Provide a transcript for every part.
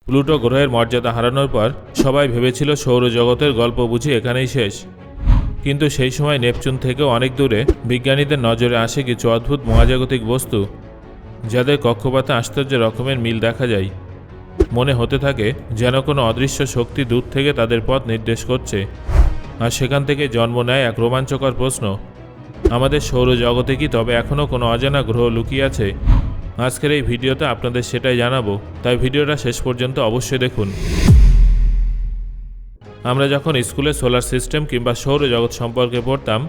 Pluto গ্রহের মর্যাদা হারানোর পর সবাই ভেবেছিল সৌরজগতের গল্প বুঝি এখানেই শেষ। কিন্তু সেই সময় নেপচুন থেকেও অনেক দূরে বিজ্ঞানীদের নজরে আসে কিছু অদ্ভুত মহাজাগতিক বস্তু, যাদের কক্ষপথে আশ্চর্য রকমের মিল দেখা যায়। মনে হতে থাকে যেন কোনো অদৃশ্য শক্তি দূর থেকে তাদের পথ নির্দেশ করছে। আর সেখান থেকে জন্ম নেয় এক রোমাঞ্চকর প্রশ্ন, আমাদের সৌরজগতে কি তবে এখনও কোনো অজানা গ্রহ লুকিয়ে আছে? আজকের এই ভিডিওতে আপনাদের সেটাই জানাবো, তাই ভিডিওটা শেষ পর্যন্ত অবশ্যই দেখুন। আমরা যখন স্কুলে সোলার সিস্টেম কিংবা সৌরজগৎ সম্পর্কে পড়তাম,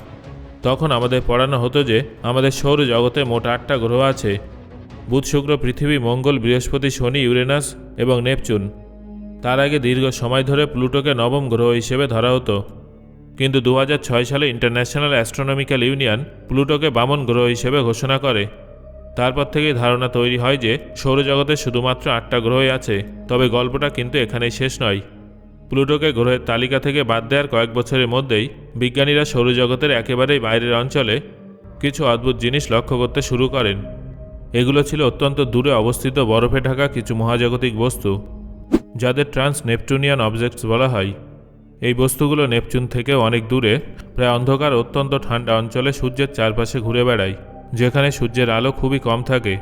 তখন আমাদের পড়ানো হতো যে আমাদের সৌরজগতে মোট 8টা গ্রহ আছে: বুধ, শুক্র, পৃথিবী, মঙ্গল, বৃহস্পতি, শনি, ইউরেনাস এবং নেপচুন। তার আগে দীর্ঘ সময় ধরে প্লুটোকে নবম গ্রহ হিসেবে ধরা হতো, কিন্তু 2006 সালে ইন্টারন্যাশনাল অ্যাস্ট্রোনমিক্যাল ইউনিয়ন প্লুটোকে বামন গ্রহ হিসেবে ঘোষণা করে। তারপর থেকেই ধারণা তৈরি হয় যে সৌরজগতে শুধুমাত্র 8টা গ্রহই আছে। তবে গল্পটা কিন্তু এখানেই শেষ নয়। প্লুটোকে গ্রহের তালিকা থেকে বাদ দেওয়ার কয়েক বছরের মধ্যেই বিজ্ঞানীরা সৌরজগতের একেবারেই বাইরের অঞ্চলে কিছু অদ্ভুত জিনিস লক্ষ্য করতে শুরু করেন। এগুলো ছিল অত্যন্ত দূরে অবস্থিত বরফে ঢাকা কিছু মহাজাগতিক বস্তু, যাদের ট্রান্স নেপচুনিয়ান অবজেক্টস বলা হয়। এই বস্তুগুলো নেপচুন থেকেও অনেক দূরে, প্রায় অন্ধকার অত্যন্ত ঠান্ডা অঞ্চলে সূর্যের চারপাশে ঘুরে বেড়ায়, যেখানে সূর্যের আলো খুবই কম থাকে।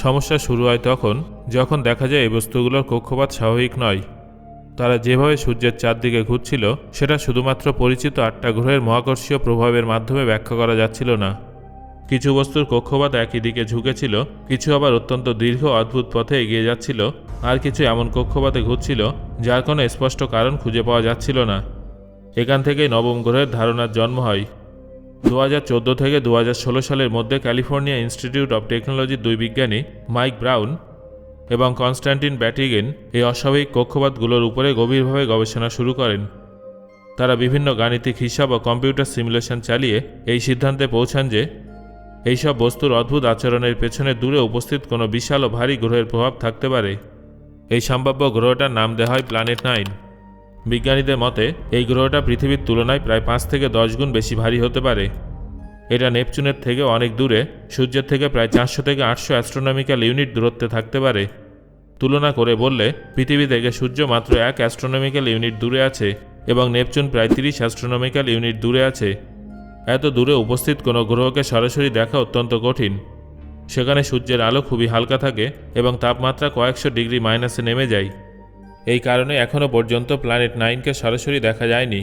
সমস্যা শুরু হয় তখন যখন দেখা যায় এই বস্তুগুলোর কক্ষপথ স্বাভাবিক নয়। তারা যেভাবে সূর্যের চারদিকে ঘুরছিল সেটা শুধুমাত্র পরিচিত 8টা গ্রহের মহাকর্ষীয় প্রভাবের মাধ্যমে ব্যাখ্যা করা যাচ্ছিল না। কিছু বস্তুর কক্ষপথ একই দিকে ঝুঁকেছিল, কিছু আবার অত্যন্ত দীর্ঘ অদ্ভুত পথে এগিয়ে যাচ্ছিল, আর কিছু এমন কক্ষপথে ঘুরছিল যার কোনো স্পষ্ট কারণ খুঁজে পাওয়া যাচ্ছিল না। এখান থেকেই নবম গ্রহের ধারণার জন্ম হয়। 2014 থেকে 2016 সালের মধ্যে ক্যালিফোর্নিয়া ইনস্টিটিউট অব টেকনোলজির দুই বিজ্ঞানী মাইক ব্রাউন এবং কনস্ট্যান্টিন ব্যাটিগেন এই অস্বাভাবিক কক্ষপথগুলোর উপরে গভীরভাবে গবেষণা শুরু করেন। তারা বিভিন্ন গাণিতিক হিসাব ও কম্পিউটার সিমুলেশন চালিয়ে এই সিদ্ধান্তে পৌঁছান যে এইসব বস্তুর অদ্ভুত আচরণের পেছনে দূরে উপস্থিত কোনো বিশাল ও ভারী গ্রহের প্রভাব থাকতে পারে। এই সম্ভাব্য গ্রহটার নাম দেওয়া হয় প্ল্যানেট 9। বিজ্ঞানীদের মতে এই গ্রহটা পৃথিবীর তুলনায় প্রায় 5 থেকে 10 গুণ বেশি ভারী হতে পারে। এটা নেপচুনের থেকে অনেক দূরে, সূর্যের থেকে প্রায় 400 থেকে 800 অ্যাস্ট্রোনমিক্যাল ইউনিট দূরত্বে থাকতে পারে। তুলনা করে বললে পৃথিবী থেকে সূর্য মাত্র 1 অ্যাস্ট্রোনমিক্যাল ইউনিট দূরে আছে এবং নেপচুন প্রায় 30 অ্যাস্ট্রোনমিক্যাল ইউনিট দূরে আছে। এত দূরে উপস্থিত কোনো গ্রহকে সরাসরি দেখা অত্যন্ত কঠিন। সেখানে সূর্যের আলো খুবই হালকা থাকে এবং তাপমাত্রা কয়েকশো ডিগ্রি মাইনাসে নেমে যায়। এই কারণে এখনও পর্যন্ত প্ল্যানেট 9কে সরাসরি দেখা যায়নি,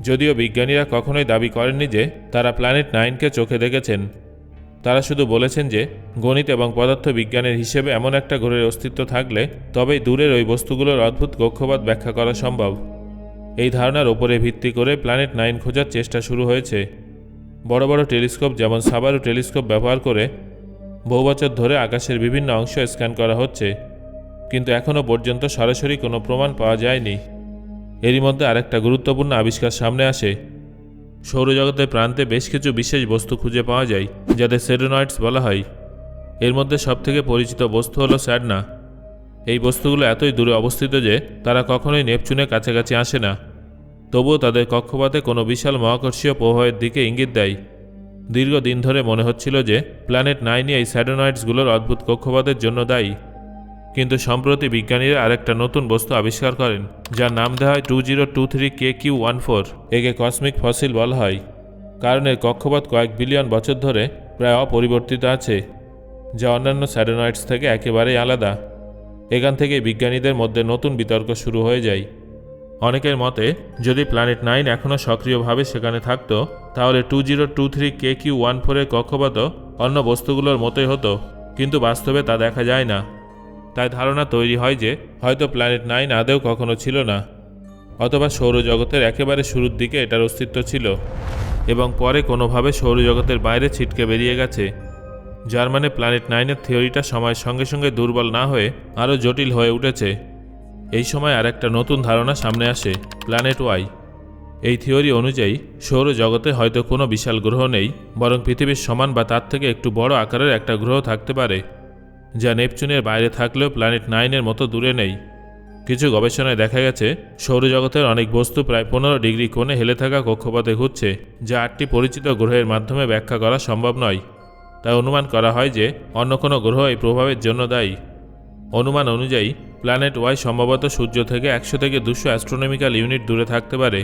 যদিও বিজ্ঞানীরা কখনোই দাবি করেননি যে তারা প্ল্যানেট 9কে চোখে দেখেছেন। তারা শুধু বলেছেন যে গণিত এবং পদার্থ বিজ্ঞানের হিসেবে এমন একটা গ্রহের অস্তিত্ব থাকলে তবেই দূরের ওই বস্তুগুলোর অদ্ভুত কক্ষপথ ব্যাখ্যা করা সম্ভব। এই ধারণার ওপরে ভিত্তি করে প্ল্যানেট 9 খোঁজার চেষ্টা শুরু হয়েছে। বড় বড় টেলিস্কোপ যেমন সাবারু টেলিস্কোপ ব্যবহার করে বহু বছর ধরে আকাশের বিভিন্ন অংশ স্ক্যান করা হচ্ছে, কিন্তু এখনও পর্যন্ত সরাসরি কোনো প্রমাণ পাওয়া যায়নি। এরই মধ্যে আরেকটা গুরুত্বপূর্ণ আবিষ্কার সামনে আসে। সৌরজগতের প্রান্তে বেশ কিছু বিশেষ বস্তু খুঁজে পাওয়া যায়, যাদের সেডোনয়েডস বলা হয়। এর মধ্যে সবথেকে পরিচিত বস্তু হলো স্যাডনা। এই বস্তুগুলো এতই দূরে অবস্থিত যে তারা কখনোই নেপচুনের কাছাকাছি আসে না, তবুও তাদের কক্ষপথে কোনো বিশাল মহাকর্ষীয় প্রবাহের দিকে ইঙ্গিত দেয়। দীর্ঘদিন ধরে মনে হচ্ছিল যে প্ল্যানেট 9 এই স্যাডোনয়েডসগুলোর অদ্ভুত কক্ষপথের জন্য দায়ী, কিন্তু সম্প্রতি বিজ্ঞানীরা আরেকটা নতুন বস্তু আবিষ্কার করেন, যার নাম দেওয়া হয় 2023KQ14। একে কসমিক ফসিল বলা হয়, কারণ এর কক্ষপথ কয়েক বিলিয়ন বছর ধরে প্রায় অপরিবর্তিত আছে, যা অন্যান্য স্যাডোনয়েডস থেকে একেবারেই আলাদা। এখান থেকে বিজ্ঞানীদের মধ্যে নতুন বিতর্ক শুরু হয়ে যায়। অনেকের মতে যদি প্ল্যানেট 9 এখনও সক্রিয়ভাবে সেখানে থাকত, তাহলে 2023KQ14 এর কক্ষপথ অন্য বস্তুগুলোর মতোই হতো, কিন্তু বাস্তবে তা দেখা যায় না। তাই ধারণা তৈরি হয় যে হয়তো প্ল্যানেট 9 আদৌ কখনো ছিল না, অথবা সৌরজগতের একেবারে শুরুর দিকে এটার অস্তিত্ব ছিল এবং পরে কোনোভাবে সৌরজগতের বাইরে ছিটকে বেরিয়ে গেছে। যার মানে প্ল্যানেট 9-এর থিওরিটা সময়ের সঙ্গে সঙ্গে দুর্বল না হয়ে আরও জটিল হয়ে উঠেছে। এই সময় আরেকটা নতুন ধারণা সামনে আসে, প্ল্যানেট ওয়াই। এই থিওরি অনুযায়ী সৌরজগতে হয়তো কোনো বিশাল গ্রহ নেই, বরং পৃথিবীর সমান বা তার থেকে একটু বড় আকারের একটা গ্রহ থাকতে পারে, যা নেপচুনের বাইরে থাকলেও প্ল্যানেট 9-এর মতো দূরে নেই। কিছু গবেষণায় দেখা গেছে সৌরজগতের অনেক বস্তু প্রায় 15 ডিগ্রি কোণে হেলে থাকা কক্ষপথে ঘুরছে, যা 8টি পরিচিত গ্রহের মাধ্যমে ব্যাখ্যা করা সম্ভব নয়। তাই অনুমান করা হয় যে অন্য কোনো গ্রহ এই প্রভাবের জন্য দায়ী। অনুমান অনুযায়ী প্ল্যানেট ওয়াই সম্ভবত সূর্য থেকে 100 থেকে 200 অ্যাস্ট্রোনমিক্যাল ইউনিট দূরে থাকতে পারে।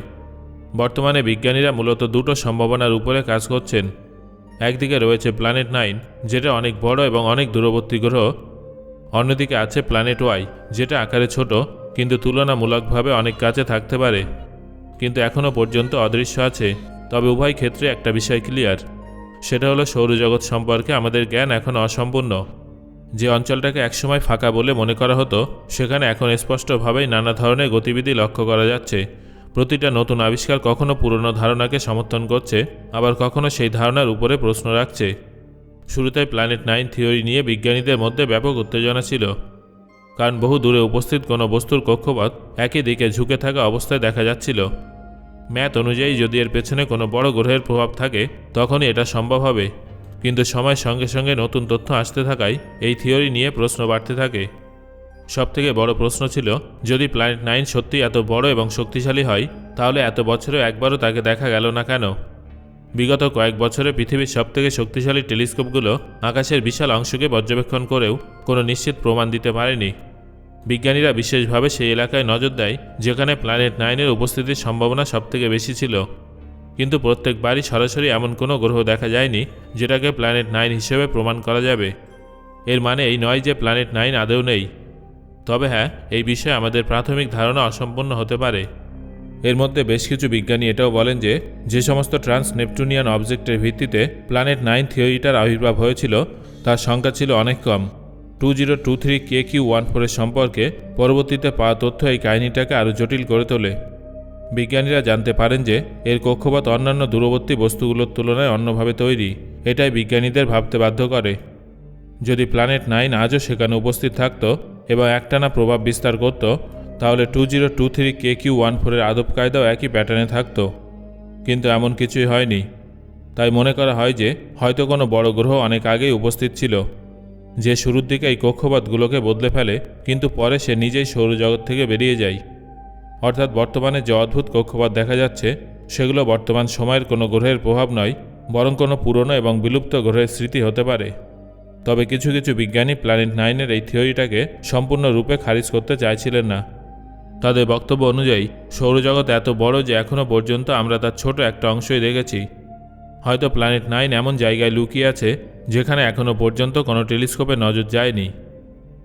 বর্তমানে বিজ্ঞানীরা মূলত দুটো সম্ভাবনার উপরে কাজ করছেন। একদিকে রয়েছে প্ল্যানেট 9, যেটা অনেক বড় এবং অনেক দূরবর্তী গ্রহ। অন্যদিকে আছে প্ল্যানেট ওয়াই, যেটা আকারে ছোট কিন্তু তুলনামূলকভাবে অনেক কাছে থাকতে পারে, কিন্তু এখনও পর্যন্ত অদৃশ্য আছে। তবে উভয় ক্ষেত্রে একটা বিষয় ক্লিয়ার, সেটা হলো সৌরজগৎ সম্পর্কে আমাদের জ্ঞান এখনও অসম্পূর্ণ। যে অঞ্চলটাকে একসময় ফাঁকা বলে মনে করা হতো, সেখানে এখন স্পষ্টভাবেই নানা ধরনের গতিবিধি লক্ষ্য করা যাচ্ছে। প্রতিটা নতুন আবিষ্কার কখনো পুরনো ধারণাকে সমর্থন করছে, আবার কখনো সেই ধারণার উপরে প্রশ্ন রাখছে। শুরুতে প্ল্যানেট 9 থিওরি নিয়ে বিজ্ঞানীদের মধ্যে ব্যাপক উত্তেজনা ছিল, কারণ বহু দূরে উপস্থিত কোনো বস্তুর কক্ষপথ একই দিকে ঝুঁকে থাকা অবস্থায় দেখা যাচ্ছিল। ম্যাথ অনুযায়ী যদি এর পেছনে কোনো বড় গ্রহের প্রভাব থাকে, তখনই এটা সম্ভব হবে। কিন্তু সময়ের সঙ্গে সঙ্গে নতুন তথ্য আসতে থাকায় এই থিওরি নিয়ে প্রশ্ন বাড়তে থাকে। সবথেকে বড় প্রশ্ন ছিল, যদি প্ল্যানেট 9 সত্যি এত বড় এবং শক্তিশালী হয়, তাহলে এত বছরেও একবারও তাকে দেখা গেল না কেন? বিগত কয়েক বছরে পৃথিবীর সবথেকে শক্তিশালী টেলিস্কোপগুলো আকাশের বিশাল অংশকে পর্যবেক্ষণ করেও কোনো নিশ্চিত প্রমাণ দিতে পারেনি। বিজ্ঞানীরা বিশেষভাবে সেই এলাকায় নজর দেয় যেখানে প্ল্যানেট 9-এর উপস্থিতির সম্ভাবনা সবথেকে বেশি ছিল, কিন্তু প্রত্যেকবারই সরাসরি এমন কোনো গ্রহ দেখা যায়নি যেটাকে প্ল্যানেট 9 হিসেবে প্রমাণ করা যাবে। এর মানে এই নয় যে প্ল্যানেট 9 আদৌ নেই। তবে হ্যাঁ, এই বিষয়ে আমাদের প্রাথমিক ধারণা অসম্পূর্ণ হতে পারে। এর মধ্যে বেশ কিছু বিজ্ঞানী এটাও বলেন যে সমস্ত ট্রান্স নেপচুনিয়ান অবজেক্টের ভিত্তিতে প্ল্যানেট 9 থিওরিটার আবির্ভাব হয়েছিল, তার সংখ্যা ছিল অনেক কম। 2023 KQ-14 সম্পর্কে পরবর্তীতে পাওয়া তথ্য এই কাহিনীটাকে আরও জটিল করে তোলে। বিজ্ঞানীরা জানতে পারেন যে এর কক্ষপথ অন্যান্য দূরবর্তী বস্তুগুলোর তুলনায় অন্যভাবে তৈরি। এটাই বিজ্ঞানীদের ভাবতে বাধ্য করে, যদি প্ল্যানেট 9 আজও সেখানে উপস্থিত থাকত এবং একটানা প্রভাব বিস্তার করত, তাহলে 2023 KQ-14 আদব কায়দাও একই প্যাটার্নে থাকত। কিন্তু এমন কিছুই হয়নি। তাই মনে করা হয় যে হয়তো কোনো বড় গ্রহ অনেক আগেই উপস্থিত ছিল, যে শুরুর দিকে এই কক্ষপথগুলোকে বদলে ফেলে, কিন্তু পরে সে নিজেই সৌরজগৎ থেকে বেরিয়ে যায়। অর্থাৎ বর্তমানে যে অদ্ভুত কক্ষপথ দেখা যাচ্ছে, সেগুলো বর্তমান সময়ের কোনো গ্রহের প্রভাব নয়, বরং কোনো পুরনো এবং বিলুপ্ত গ্রহের স্মৃতি হতে পারে। তবে কিছু কিছু বিজ্ঞানী প্ল্যানেট 9-এর এই থিওরিটাকে সম্পূর্ণরূপে খারিজ করতে চাইছিলেন না। তাদের বক্তব্য অনুযায়ী সৌরজগৎ এত বড় যে এখনও পর্যন্ত আমরা তার ছোট একটা অংশই দেখেছি। হয়তো প্ল্যানেট 9 এমন জায়গায় লুকিয়ে আছে যেখানে এখনও পর্যন্ত কোনো টেলিস্কোপে নজর যায়নি।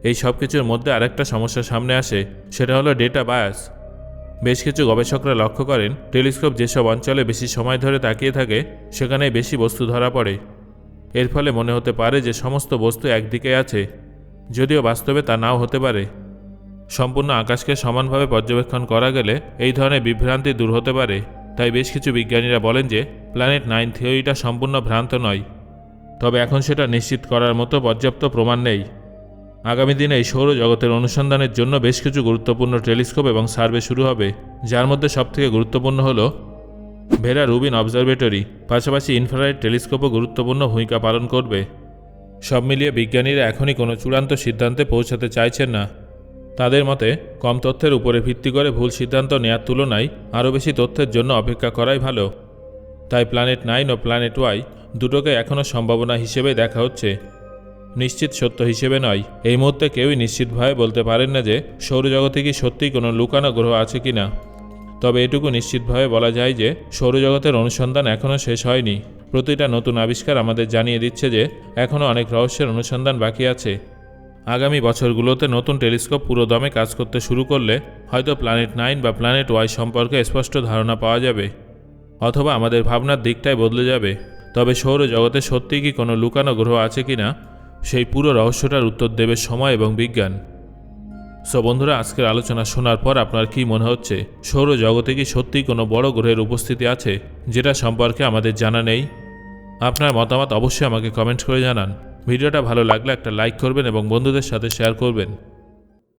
এই সব কিছুর মধ্যে আরেকটা সমস্যা সামনে আসে, সেটা হলো ডেটা বায়াস। বেশ কিছু গবেষকরা লক্ষ্য করেন, টেলিস্কোপ যেসব অঞ্চলে বেশি সময় ধরে তাকিয়ে থাকে, সেখানেই বেশি বস্তু ধরা পড়ে। এর ফলে মনে হতে পারে যে সমস্ত বস্তু একদিকে আছে, যদিও বাস্তবে তা নাও হতে পারে। সম্পূর্ণ আকাশকে সমানভাবে পর্যবেক্ষণ করা গেলে এই ধরনের বিভ্রান্তি দূর হতে পারে। তাই বেশ কিছু বিজ্ঞানীরা বলেন যে প্ল্যানেট 9 থিওরিটা সম্পূর্ণ ভ্রান্ত নয়, তবে এখন সেটা নিশ্চিত করার মতো পর্যাপ্ত প্রমাণ নেই। আগামী দিনে এই সৌরজগতের অনুসন্ধানের জন্য বেশ কিছু গুরুত্বপূর্ণ টেলিস্কোপ এবং সার্ভে শুরু হবে, যার মধ্যে সবথেকে গুরুত্বপূর্ণ হল ভেরা রুবিন অবজারভেটরি। পাশাপাশি ইনফ্রারেড টেলিস্কোপও গুরুত্বপূর্ণ ভূমিকা পালন করবে। সব মিলিয়ে বিজ্ঞানীরা এখনই কোনো চূড়ান্ত সিদ্ধান্তে পৌঁছাতে চাইছেন না। তাদের মতে কম তথ্যের উপরে ভিত্তি করে ভুল সিদ্ধান্ত নেওয়ার তুলনায় আরও বেশি তথ্যের জন্য অপেক্ষা করাই ভালো। তাই প্ল্যানেট 9 ও প্ল্যানেট ওয়াই দুটোকে এখনও সম্ভাবনা হিসেবে দেখা হচ্ছে, নিশ্চিত সত্য হিসেবে নয়। এই মুহূর্তে কেউই নিশ্চিতভাবে বলতে পারেন না যে সৌরজগতে কি সত্যিই কোনো লুকানো গ্রহ আছে কি না। তবে এটুকু নিশ্চিতভাবে বলা যায় যে সৌরজগতের অনুসন্ধান এখনও শেষ হয়নি। প্রতিটা নতুন আবিষ্কার আমাদের জানিয়ে দিচ্ছে যে এখনও অনেক রহস্যের অনুসন্ধান বাকি আছে। আগামী বছরগুলোতে নতুন টেলিস্কোপ পুরোদমে কাজ করতে শুরু করলে হয়তো প্ল্যানেট 9 বা প্ল্যানেট ওয়াই সম্পর্কে স্পষ্ট ধারণা পাওয়া যাবে, অথবা আমাদের ভাবনার দিকটাই বদলে যাবে। তবে সৌরজগতে সত্যিই কি কোনো লুকানো গ্রহ আছে কি না, সেই পুরো রহস্যটার উত্তর দেবে সময় এবং বিজ্ঞান। সো বন্ধুরা, আজকের আলোচনা শোনার পর আপনার কি মনে হচ্ছে, সৌরজগতে কি সত্যিই কোনো বড় গ্রহের উপস্থিতি আছে যেটা সম্পর্কে আমাদের জানা নেই? আপনার মতামত অবশ্যই আমাকে কমেন্ট করে জানান। ভিডিওটা ভালো লাগলে একটা লাইক করবেন এবং বন্ধুদের সাথে শেয়ার করবেন।